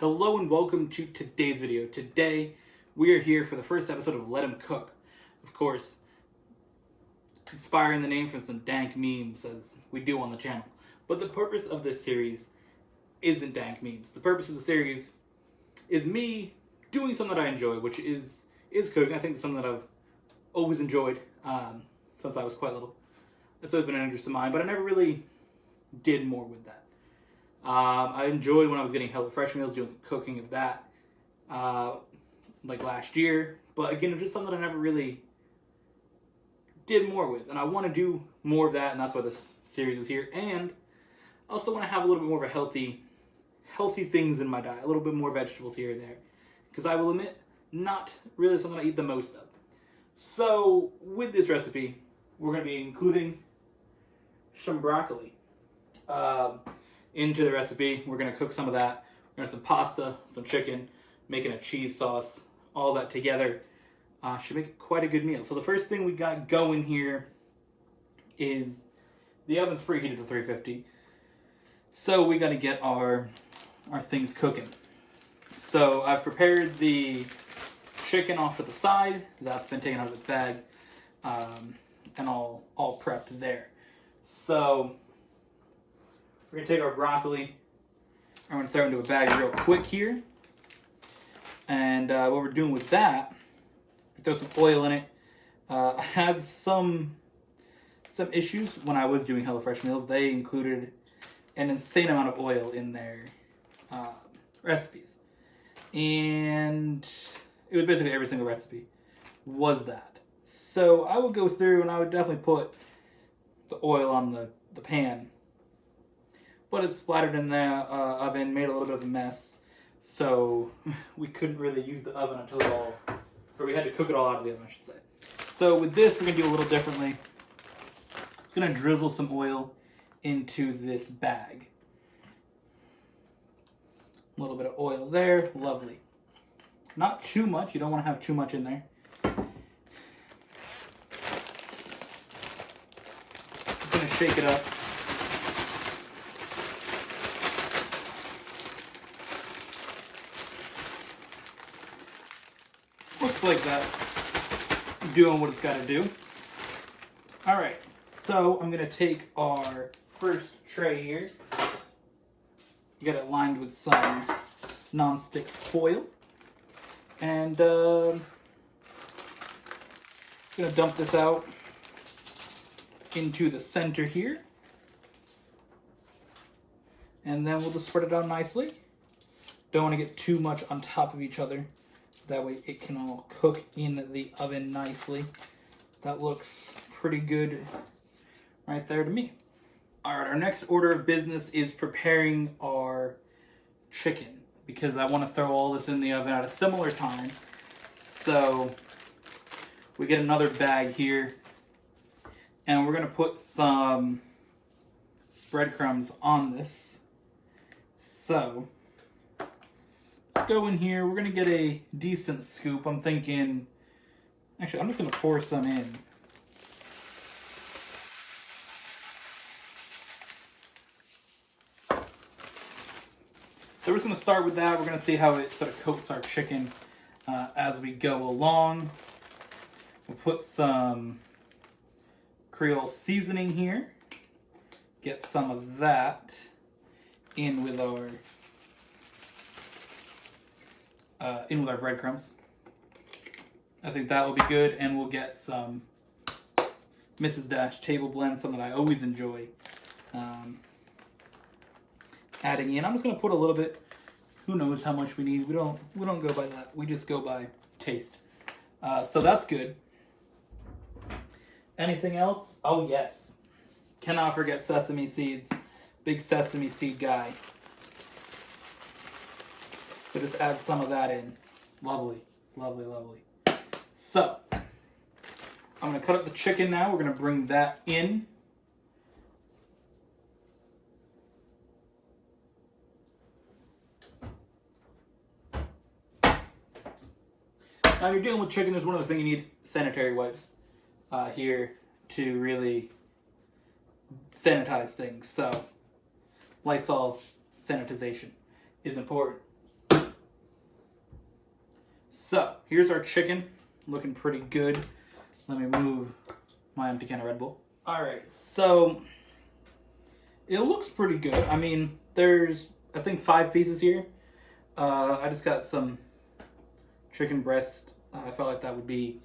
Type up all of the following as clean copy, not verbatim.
Hello and welcome to today's video. Today we are here for the first episode of Let 'Em Cook. Of course, inspiring the name from some dank memes as we do on the channel. But the purpose of this series isn't dank memes. The purpose of the series is me doing something that I enjoy, which is cooking. I think it's something that I've always enjoyed since I was quite little. It's always been an interest of mine, but I never really did more with that. I enjoyed when I was getting HelloFresh meals, doing some cooking of that, like last year. But again, it's just something that I never really did more with. And I want to do more of that, and that's why this series is here. And I also want to have a little bit more of a healthy things in my diet, a little bit more vegetables here and there. Because I will admit, not really something I eat the most of. So, with this recipe, we're going to be including some broccoli into the recipe. We're going to cook some of that. We're going to have some pasta, some chicken, making a cheese sauce, all that together. Should make it quite a good meal. So the first thing we got going here is the oven's preheated to 350. So we got to get our things cooking. So I've prepared the chicken off to the side. That's been taken out of its bag and all prepped there. So we're going to take our broccoli. I'm going to throw it into a bag real quick here. And what we're doing with that, we throw some oil in it. I had some issues when I was doing HelloFresh meals. They included an insane amount of oil in their recipes. And it was basically every single recipe was that. So I would go through and I would definitely put the oil on the pan. But it splattered in the oven, made a little bit of a mess. So we couldn't really use the oven until we had to cook it all out of the oven, I should say. So with this, we're going to do a little differently. I'm going to drizzle some oil into this bag. A little bit of oil there, lovely. Not too much, you don't want to have too much in there. Just going to shake it up. Looks like that's doing what it's got to do. Alright, so I'm going to take our first tray here. Get it lined with some non-stick foil. And I'm going to dump this out into the center here. And then we'll just spread it out nicely. Don't want to get too much on top of each other. That way it can all cook in the oven nicely. That looks pretty good right there to me. All right, our next order of business is preparing our chicken, because I want to throw all this in the oven at a similar time. So we get another bag here, and we're going to put some breadcrumbs on this. So go in here. We're going to get a decent scoop. I'm thinking, actually, I'm just going to pour some in. So we're just going to start with that. We're going to see how it sort of coats our chicken as we go along. We'll put some Creole seasoning here. Get some of that in with our breadcrumbs. I think that will be good, and we'll get some Mrs. Dash table blend, something that I always enjoy adding in. I'm just going to put a little bit. Who knows how much we need? We don't go by that. We just go by taste. So that's good. Anything else? Oh yes, cannot forget sesame seeds. Big sesame seed guy. So just add some of that in. Lovely, lovely, lovely. So, I'm going to cut up the chicken now. We're going to bring that in. Now, you're dealing with chicken. There's one of those things you need sanitary wipes here to really sanitize things. So, Lysol sanitization is important. So here's our chicken, looking pretty good. Let me move my empty can of Red Bull. All right, so it looks pretty good. I mean, there's, I think, 5 pieces here. I just got some chicken breast. I felt like that would be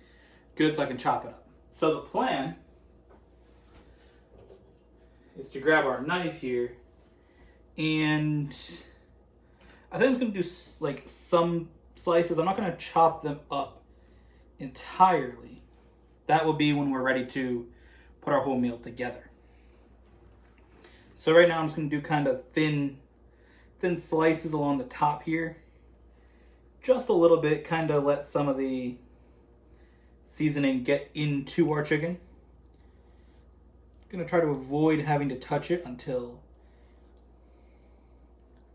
good so I can chop it up. So the plan is to grab our knife here, and I think I'm going to do like some slices. I'm not going to chop them up entirely. That will be when we're ready to put our whole meal together. So right now I'm just going to do kind of thin slices along the top here. Just a little bit, kind of let some of the seasoning get into our chicken. I'm going to try to avoid having to touch it until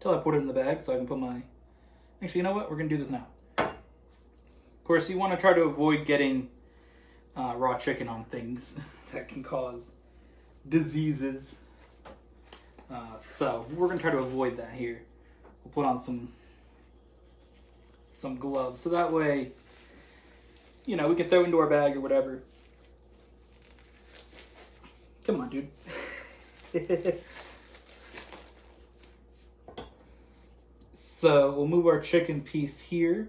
I put it in the bag so I can put my... Actually, you know what? We're going to do this now. Of course, you want to try to avoid getting raw chicken on things that can cause diseases. So we're going to try to avoid that here. We'll put on some gloves so that way, you know, we can throw it into our bag or whatever. Come on, dude. So we'll move our chicken piece here.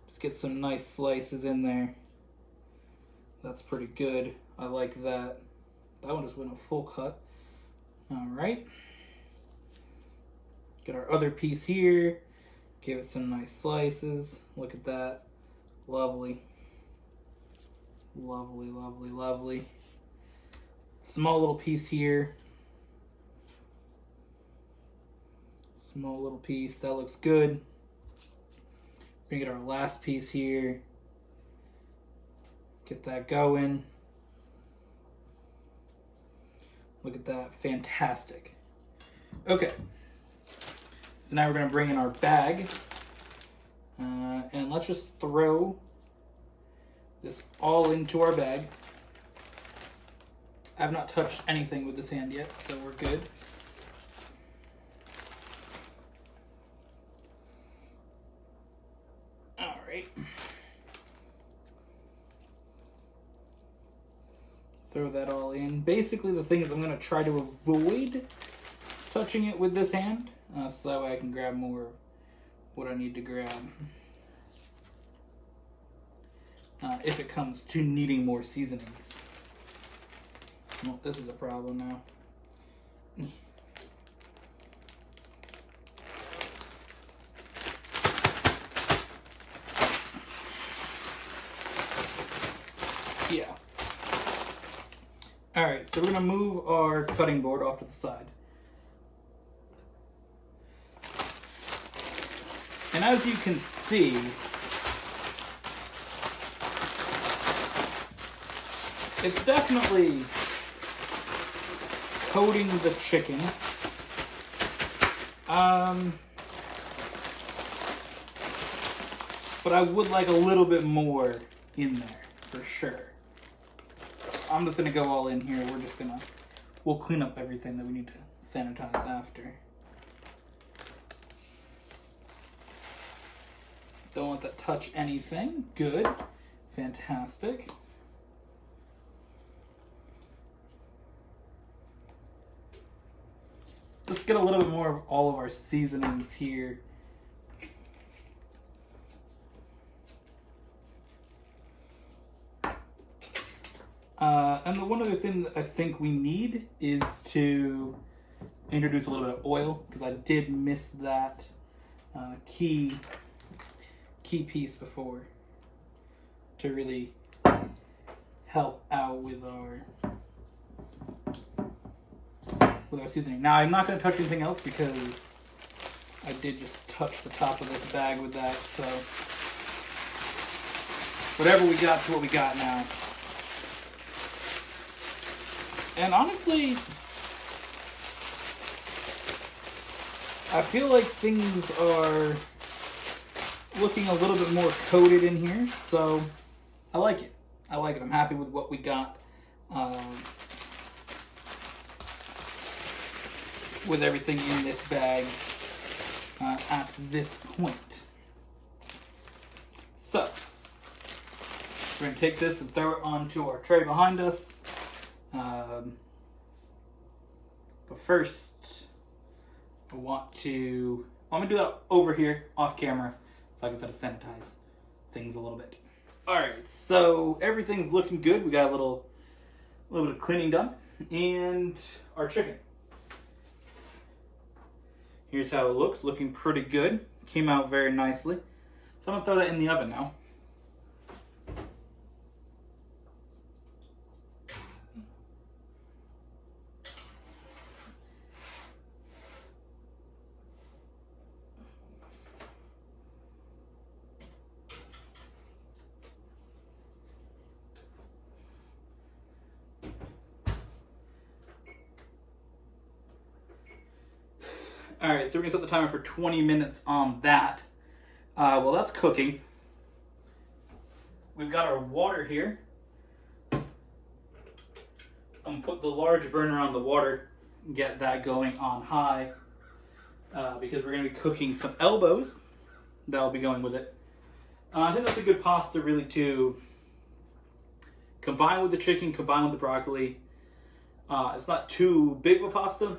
Just get some nice slices in there. That's pretty good. I like that. That one just went a full cut. All right. Get our other piece here. Give it some nice slices. Look at that. Lovely. Lovely, lovely, lovely. Small little piece here. Small little piece. That looks good. We're gonna get our last piece here. Get that going. Look at that. Fantastic. Okay. So now we're going to bring in our bag. And let's just throw this all into our bag. I've not touched anything with this hand yet, so we're good. All right. Throw that all in. Basically, the thing is I'm going to try to avoid touching it with this hand, so that way I can grab more of what I need to grab. If it comes to needing more seasonings. Well, this is a problem now. Yeah. Alright, so we're going to move our cutting board off to the side. And as you can see, it's definitely coating the chicken. But I would like a little bit more in there, for sure. I'm just gonna go all in here. We'll clean up everything that we need to sanitize after. Don't want that to touch anything. Good. Fantastic. Let's get a little bit more of all of our seasonings here. And the one other thing that I think we need is to introduce a little bit of oil, because I did miss that key piece before to really help out with our seasoning. Now I'm not going to touch anything else because I did just touch the top of this bag with that, so whatever we got to what we got now. And honestly, I feel like things are looking a little bit more coated in here, so I like it. I like it. I'm happy with what we got with everything in this bag at this point. So we're going to take this and throw it onto our tray behind us. But first, I'm going to do that over here, off camera, so I can sort of sanitize things a little bit. Alright, so everything's looking good. We got a little bit of cleaning done. And our chicken. Here's how it looks. Looking pretty good. Came out very nicely. So I'm going to throw that in the oven now. Alright, so we're going to set the timer for 20 minutes on that. While that's cooking, we've got our water here. I'm going to put the large burner on the water and get that going on high because we're going to be cooking some elbows that'll be going with it. I think that's a good pasta really to combine with the chicken, combine with the broccoli. It's not too big of a pasta,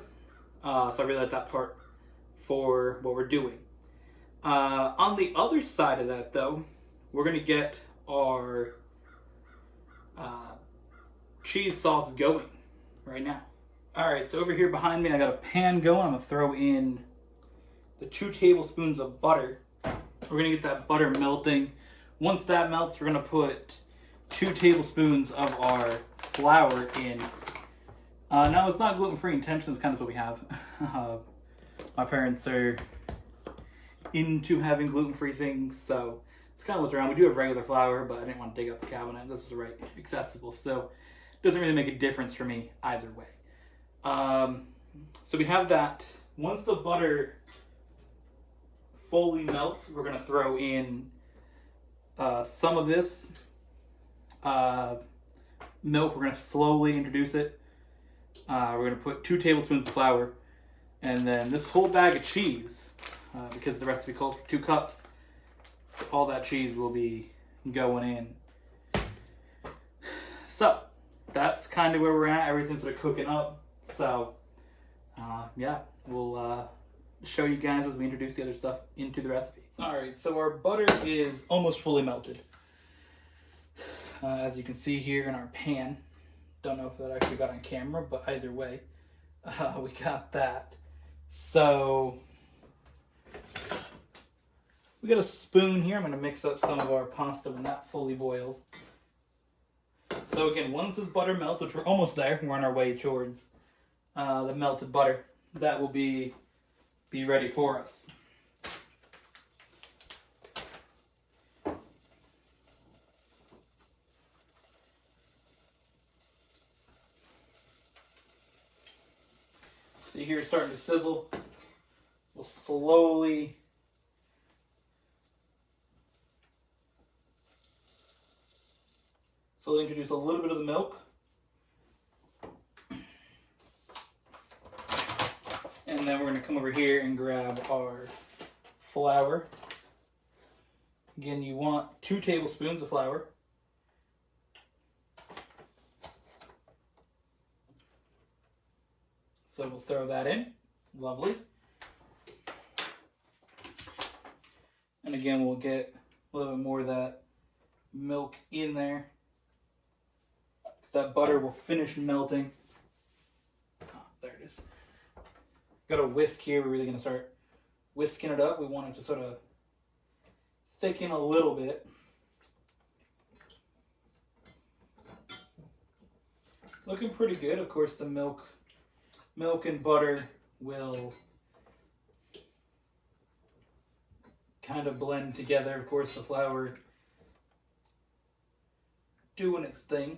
so I really like that part for what we're doing. On the other side of that, though, we're going to get our cheese sauce going right now. Alright, so over here behind me, I got a pan going. I'm going to throw in the 2 tablespoons of butter. We're going to get that butter melting. Once that melts, we're going to put 2 tablespoons of our flour in. Now, it's not gluten-free intentions, kind of what we have. My parents are into having gluten-free things, so it's kind of what's around. We do have regular flour, but I didn't want to dig up the cabinet. This is right accessible, so it doesn't really make a difference for me either way. So we have that. Once the butter fully melts, we're going to throw in some of this milk. We're going to slowly introduce it. We're going to put 2 tablespoons of flour, and then this whole bag of cheese, because the recipe calls for 2 cups. So all that cheese will be going in. So that's kind of where we're at. Everything's sort of cooking up. So yeah, we'll show you guys as we introduce the other stuff into the recipe. Alright, so our butter is almost fully melted. As you can see here in our pan. Don't know if that actually got on camera, but either way, we got that. So we got a spoon here. I'm going to mix up some of our pasta when that fully boils. So again, once this butter melts, which we're almost there, we're on our way towards the melted butter, that will be ready for us. So you hear it starting to sizzle. We'll slowly introduce a little bit of the milk. And then we're going to come over here and grab our flour. Again, you want 2 tablespoons of flour. So we'll throw that in. Lovely. And again, we'll get a little bit more of that milk in there, because that butter will finish melting. Oh, there it is. Got a whisk here. We're really going to start whisking it up. We want it to sort of thicken a little bit. Looking pretty good. Of course, the milk and butter will kind of blend together. Of course, the flour doing its thing.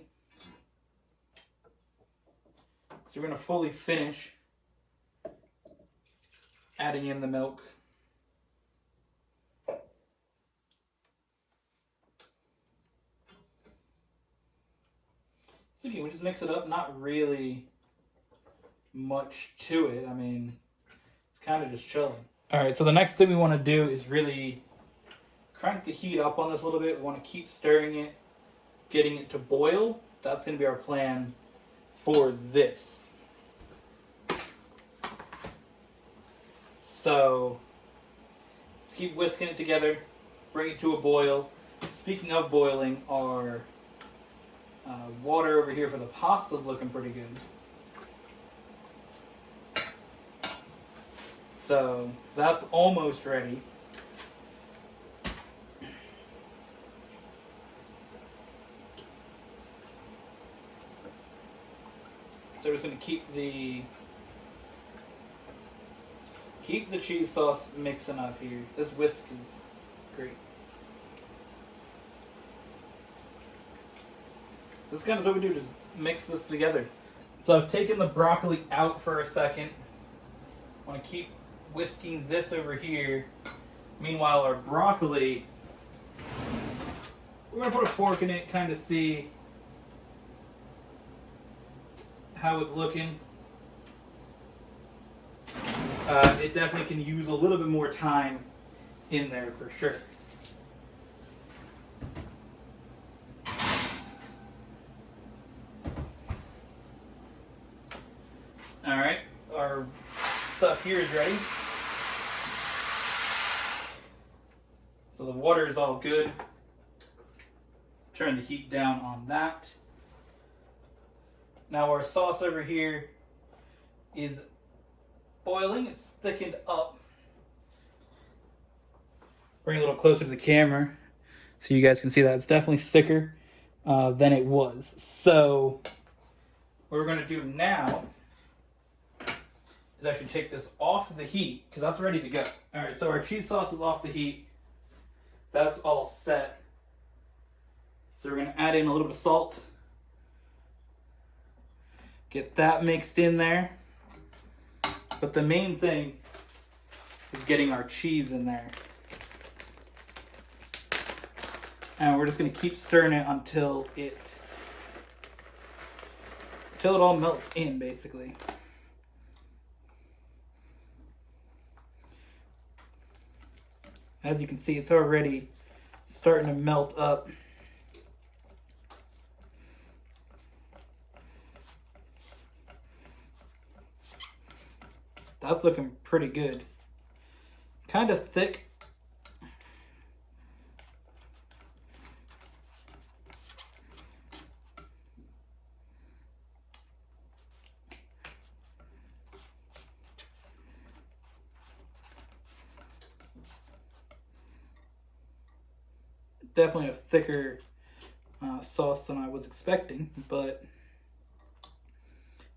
So we're going to fully finish adding in the milk. So again, we just mix it up. Not really much to it. I mean, it's kind of just chilling. All right, so the next thing we want to do is really crank the heat up on this a little bit. We want to keep stirring it, getting it to boil. That's going to be our plan for this. So let's keep whisking it together, bring it to a boil. Speaking of boiling, our water over here for the pasta is looking pretty good. So that's almost ready. So we're just going to keep the cheese sauce mixing up here. This whisk is great. So this kind of what we do, just mix this together. So I've taken the broccoli out for a second. I want to keep whisking this over here. Meanwhile, our broccoli, we're going to put a fork in it, kind of see how it's looking. It definitely can use a little bit more time in there for sure. All right, our stuff here is ready. So the water is all good. Turn the heat down on that. Now our sauce over here is boiling. It's thickened up. Bring it a little closer to the camera so you guys can see that. It's definitely thicker than it was. So what we're going to do now is actually take this off the heat because that's ready to go. All right, so our cheese sauce is off the heat. That's all set. So we're going to add in a little bit of salt. Get that mixed in there. But the main thing is getting our cheese in there. And we're just going to keep stirring it until it all melts in, basically. As you can see, it's already starting to melt up. That's looking pretty good. Kind of thick. Definitely a thicker sauce than I was expecting, but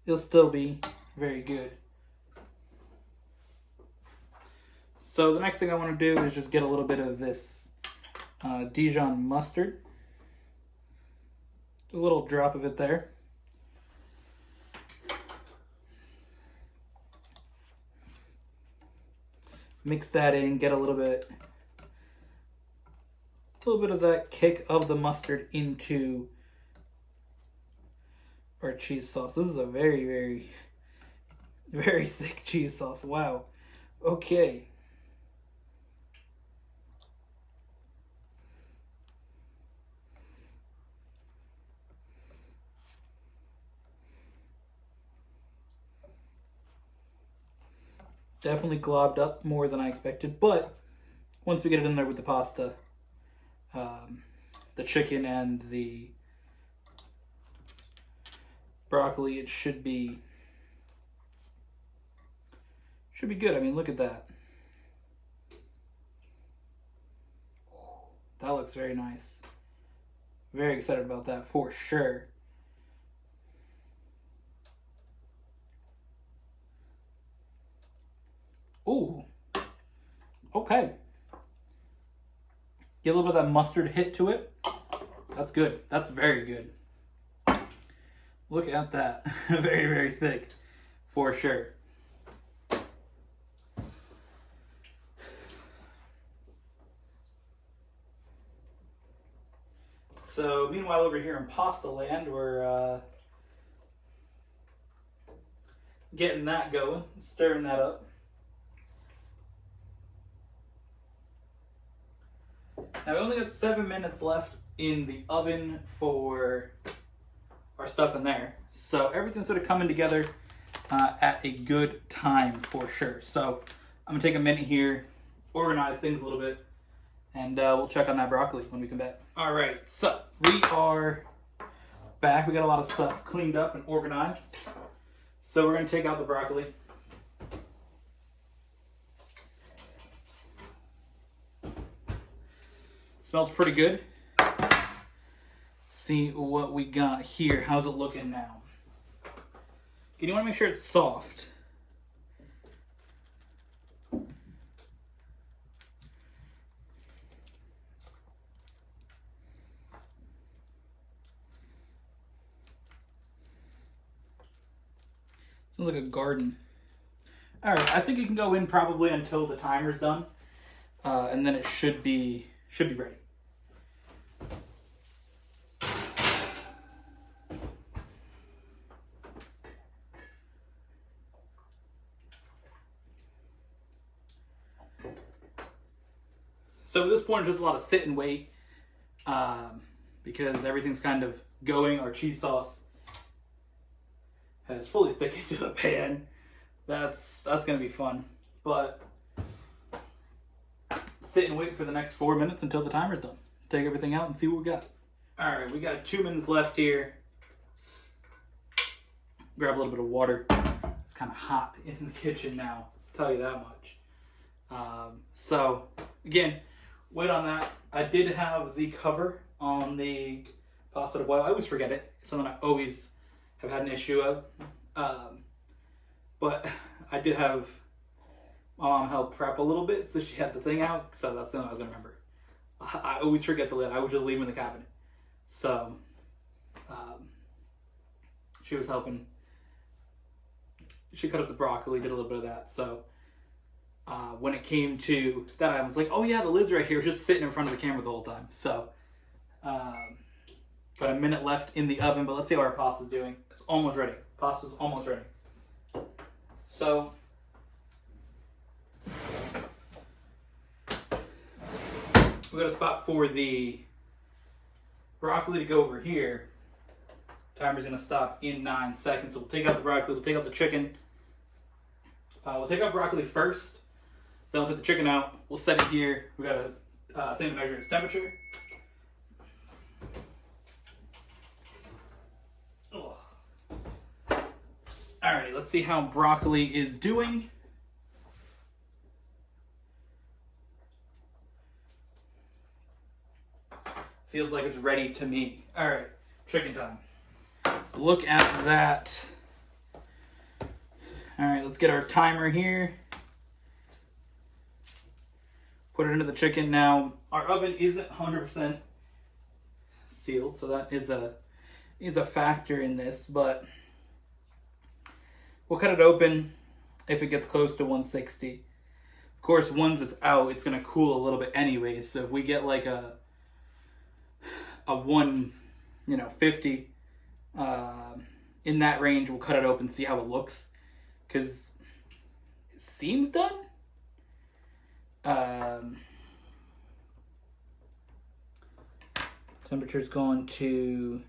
it'll still be very good. So the next thing I want to do is just get a little bit of this Dijon mustard. Just a little drop of it there. Mix that in, get a little bit of that kick of the mustard into our cheese sauce. This is a very, very, very thick cheese sauce. Wow. Okay. Definitely globbed up more than I expected, but once we get it in there with the pasta, the chicken and the broccoli, it should be good. I mean, look at that. That looks very nice. Very excited about that for sure. Ooh. Okay. Get a little bit of that mustard hit to it. That's good. That's very good. Look at that. Very, very thick for sure. So meanwhile over here in pasta land, we're getting that going, stirring that up. Now we only got 7 minutes left in the oven for our stuff in there. So everything's sort of coming together at a good time for sure. So I'm gonna take a minute here, organize things a little bit, and we'll check on that broccoli when we come back. All right, so we are back. We got a lot of stuff cleaned up and organized. So we're gonna take out the broccoli. Smells pretty good. See what we got here. How's it looking now? You want to make sure it's soft. Sounds like a garden. All right, I think you can go in probably until the timer's done, and then it should be ready. So at this point, it's just a lot of sit and wait because everything's kind of going. Our cheese sauce has fully thickened to the pan. That's gonna be fun. But sit and wait for the next 4 minutes until the timer's done. Take everything out and see what we got. All right, we got 2 minutes left here. Grab a little bit of water. It's kind of hot in the kitchen now, I'll tell you that much. So again, wait on that. I did have the cover on the pasta to boil. I always forget it. It's something I always have had an issue of. But I did have my mom help prep a little bit, so she had the thing out. So that's the thing I was gonna remember. I always forget the lid. I would just leave it in the cabinet. So she was helping. She cut up the broccoli, did a little bit of that. So when it came to that, I was like, oh yeah, the lid's right here. It was just sitting in front of the camera the whole time. So got a minute left in the oven, but let's see how our pasta's doing. It's almost ready. Pasta's almost ready. So we got a spot for the broccoli to go over here. Timer's gonna stop in 9 seconds. So we'll take out the broccoli, we'll take out the chicken. We'll take out broccoli first, then we'll take the chicken out. We'll set it here. We got a thing to measure its temperature. Alright, let's see how broccoli is doing. Feels like it's ready to me. Alright, chicken time. Look at that. Alright, let's get our timer here. Put it into the chicken. Now, our oven isn't 100% sealed, so that is a factor in this, but we'll cut it open if it gets close to 160. Of course, once it's out, it's gonna cool a little bit anyways. So if we get like a 150 in that range, we'll cut it open, see how it looks, because it seems done. Temperature's going to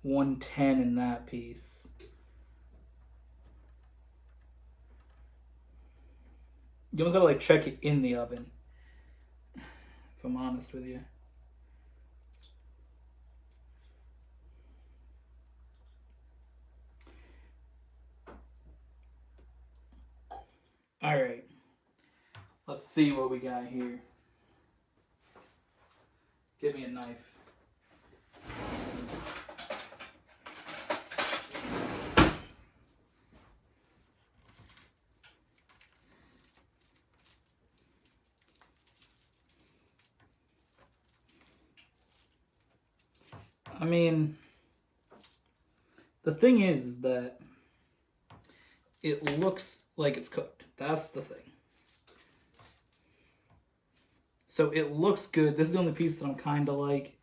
110 in that piece. You almost gotta like check it in the oven, if I'm honest with you. All right, let's see what we got here. Give me a knife. I mean, the thing is that it looks like it's cooked. That's the thing. So it looks good. This is the only piece that I'm kind of like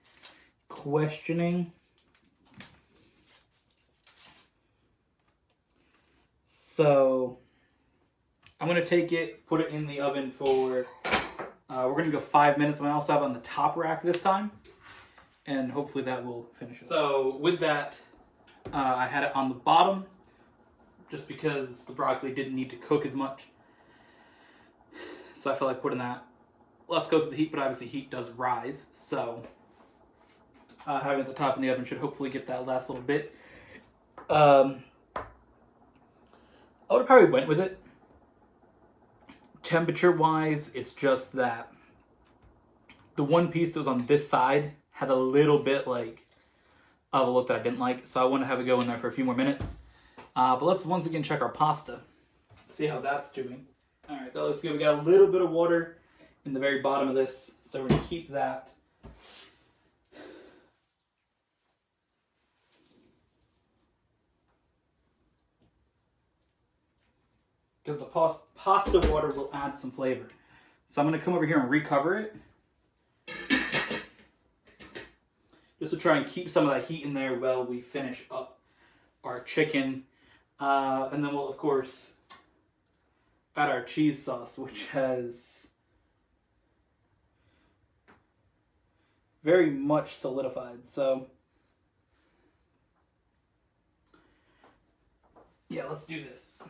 questioning. So I'm going to take it, put it in the oven for We're going to go 5 minutes, and I also have it on the top rack this time, and hopefully that will finish it. So with that, I had it on the bottom just because the broccoli didn't need to cook as much. So I felt like putting that less close to the heat, but obviously heat does rise. So having it at the top in the oven should hopefully get that last little bit. I would have probably went with it. Temperature-wise, it's just that the one piece that was on this side had a little bit like of a look that I didn't like, so I want to have it go in there for a few more minutes. But let's once again check our pasta, see how that's doing. All right, that looks good. We got a little bit of water in the very bottom of this, so we're going to keep that. Because the pasta water will add some flavor. So I'm going to come over here and recover it. Just to try and keep some of that heat in there while we finish up our chicken. And then we'll, of course, add our cheese sauce, which has very much solidified. So, yeah, let's do this.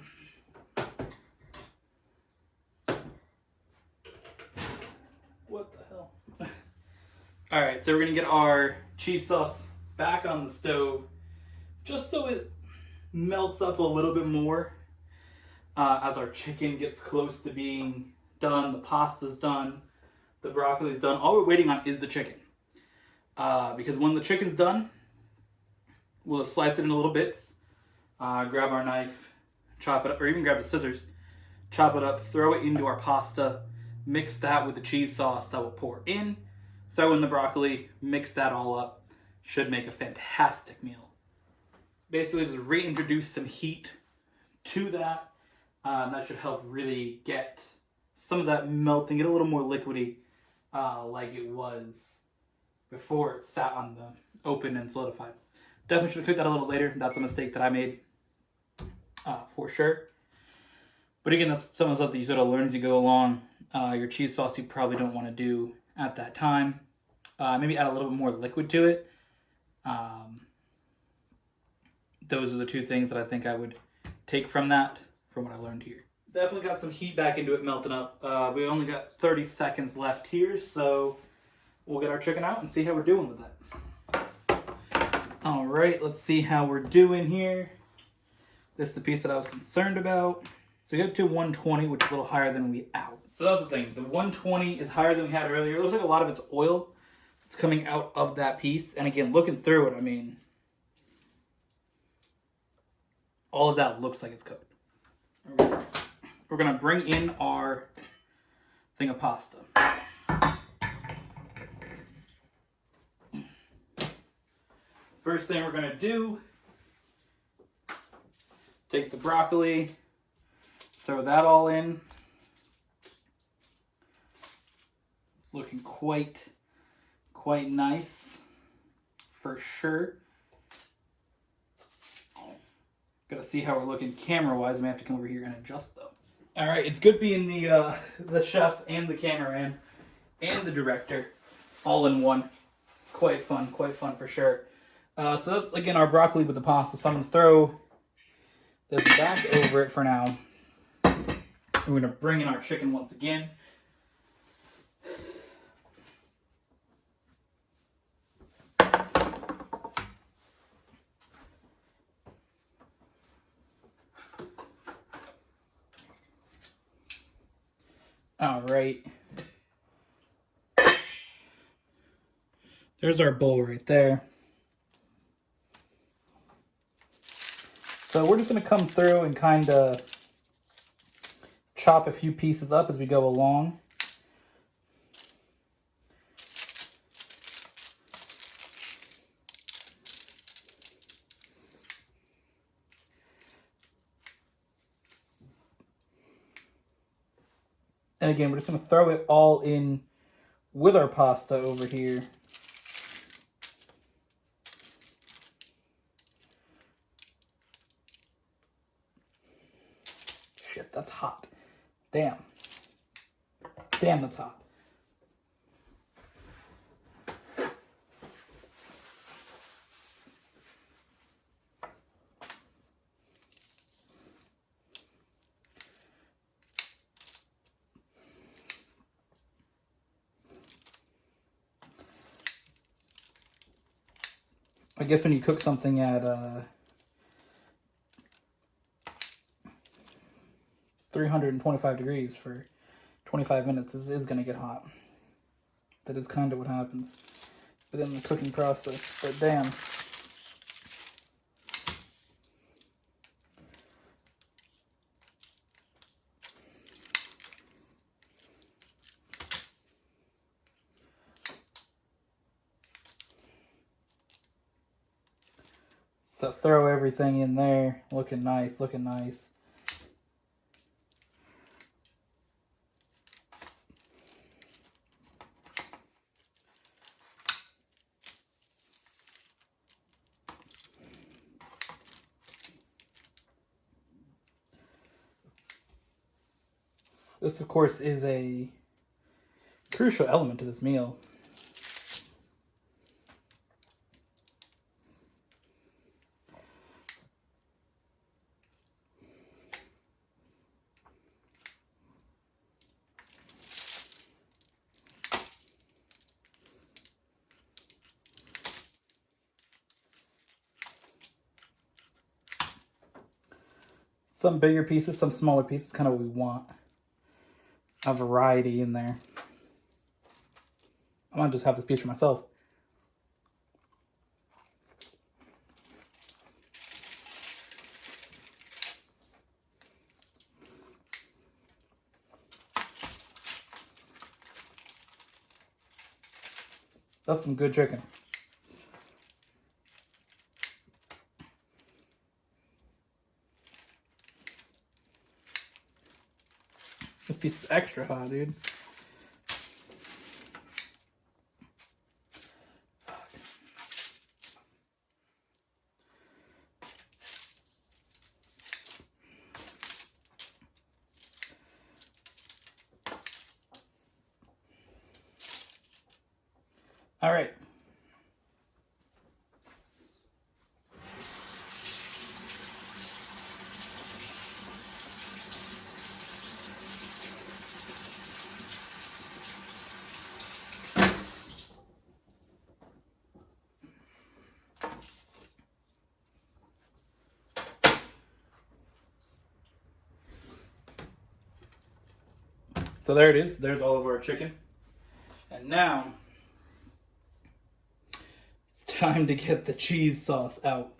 What the hell? All right, so we're gonna get our cheese sauce back on the stove just so it melts up a little bit more as our chicken gets close to being done. The pasta's done, the broccoli's done. All we're waiting on is the chicken, because when the chicken's done, we'll slice it into little bits, grab our knife, chop it up, or even grab the scissors, chop it up, throw it into our pasta, mix that with the cheese sauce that will pour in, throw in the broccoli, mix that all up. Should make a fantastic meal. Basically just reintroduce some heat to that. And that should help really get some of that melting, get a little more liquidy like it was before it sat on the open and solidified. Definitely should have cooked that a little later. That's a mistake that I made for sure. But again, that's some of the stuff that you sort of learn as you go along. Your cheese sauce you probably don't want to do at that time. Maybe add a little bit more liquid to it. Those are the two things that I think I would take from that, from what I learned here. Definitely got some heat back into it, melting up. We only got 30 seconds left here, so we'll get our chicken out and see how we're doing with that. All right, let's see how we're doing here. This is the piece that I was concerned about. So we got to 120, which is a little higher than we out. So that's the thing. The 120 is higher than we had earlier. It looks like a lot of it's oil. It's coming out of that piece. And again, looking through it, I mean, all of that looks like it's cooked. We're going to bring in our thing of pasta. First thing we're going to do, take the broccoli, throw that all in. It's looking quite nice for sure. Gotta see how we're looking camera-wise. I may have to come over here and adjust though. All right, it's good being the chef and the cameraman and the director all in one. Quite fun for sure. So that's again our broccoli with the pasta. So I'm gonna throw this back over it for now. We're gonna bring in our chicken once again. All right. There's our bowl right there. So we're just going to come through and kind of chop a few pieces up as we go along. And again, we're just going to throw it all in with our pasta over here. Shit, that's hot. Damn, that's hot. I guess when you cook something at 325 degrees for 25 minutes, this is going to get hot. That is kind of what happens within the cooking process. But damn. So throw everything in there. Looking nice, looking nice. This, of course, is a crucial element to this meal. Some bigger pieces, some smaller pieces, kind of what we want. A variety in there. I want to just have this piece for myself. That's some good chicken. This piece is extra hot, dude. All right. So there it is. There's all of our chicken. And now it's time to get the cheese sauce out.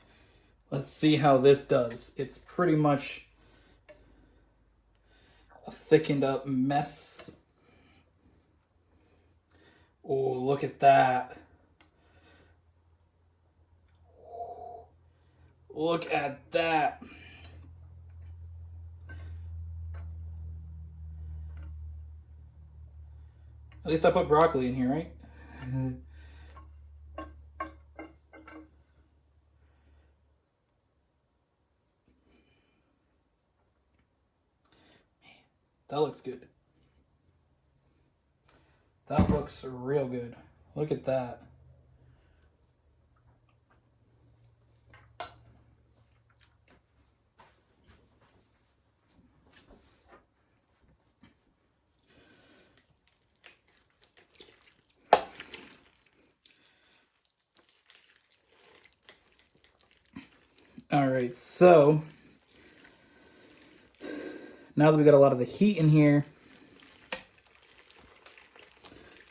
Let's see how this does. It's pretty much a thickened up mess. Oh, look at that. Look at that. At least I put broccoli in here, right? Man, that looks good. That looks real good. Look at that. All right, so now that we got a lot of the heat in here,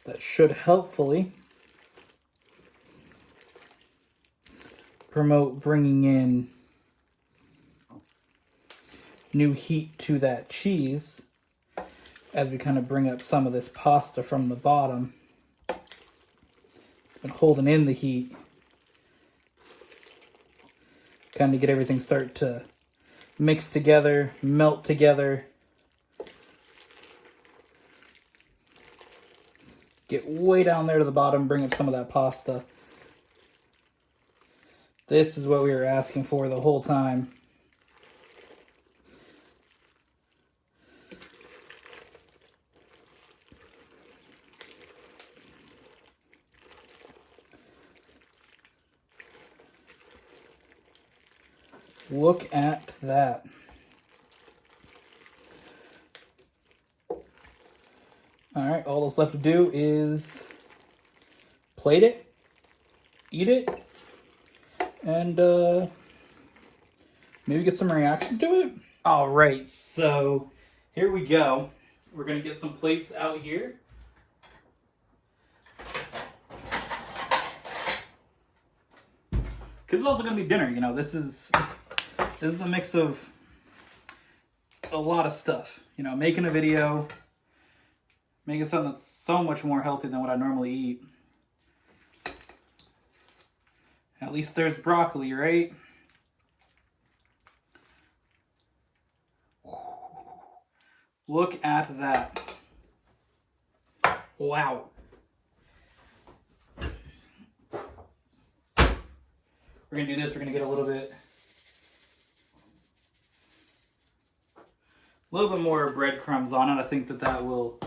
that should helpfully promote bringing in new heat to that cheese as we kind of bring up some of this pasta from the bottom. It's been holding in the heat. Kind of get everything start to mix together, melt together. Get way down there to the bottom, bring up some of that pasta. This is what we were asking for the whole time. Look at that. All right, all that's left to do is plate it, eat it, and maybe get some reactions to it. All right, so here we go. We're gonna get some plates out here. Because it's also gonna be dinner, you know. This is a mix of a lot of stuff. You know, making a video, making something that's so much more healthy than what I normally eat. At least there's broccoli, right? Look at that. Wow. We're gonna do this, we're gonna get a little bit more breadcrumbs on it. I think that will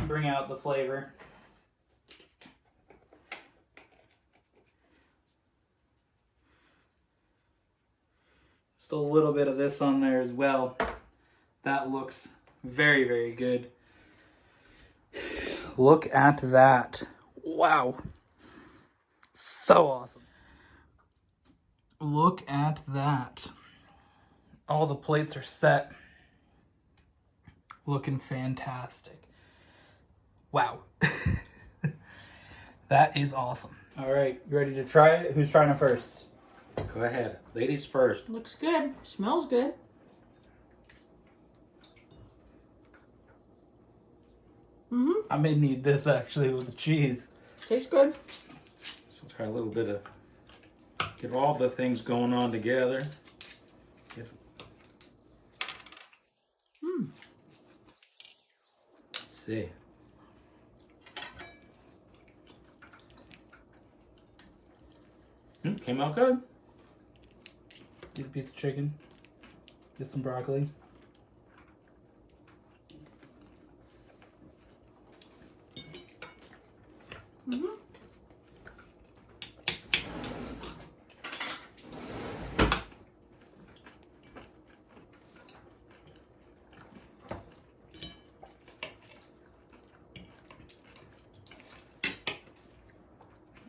bring out the flavor. Just a little bit of this on there as well. That looks very, very good. Look at that. Wow. So awesome. Look at that. All the plates are set. Looking fantastic. Wow. That is awesome. All right, you ready to try it? Who's trying it first? Go ahead. Ladies first. Looks good. Smells good. Mm-hmm. I may need this actually with the cheese. Tastes good. So try a little bit of, get all the things going on together. Let's see. Came out good. Get a piece of chicken. Get some broccoli. Mm-hmm.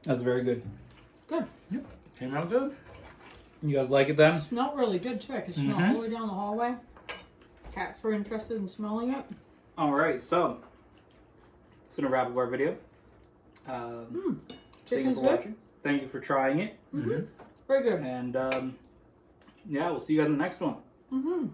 That's very good. Good. Yep. Came out good. You guys like it then? Smelled really good too. I could smell all the way down the hallway. Cats were interested in smelling it. All right, so it's gonna wrap up our video. Thank you Chicken's for good. watching. Thank you for trying it. Very good. And yeah, we'll see you guys in the next one. Mm-hmm.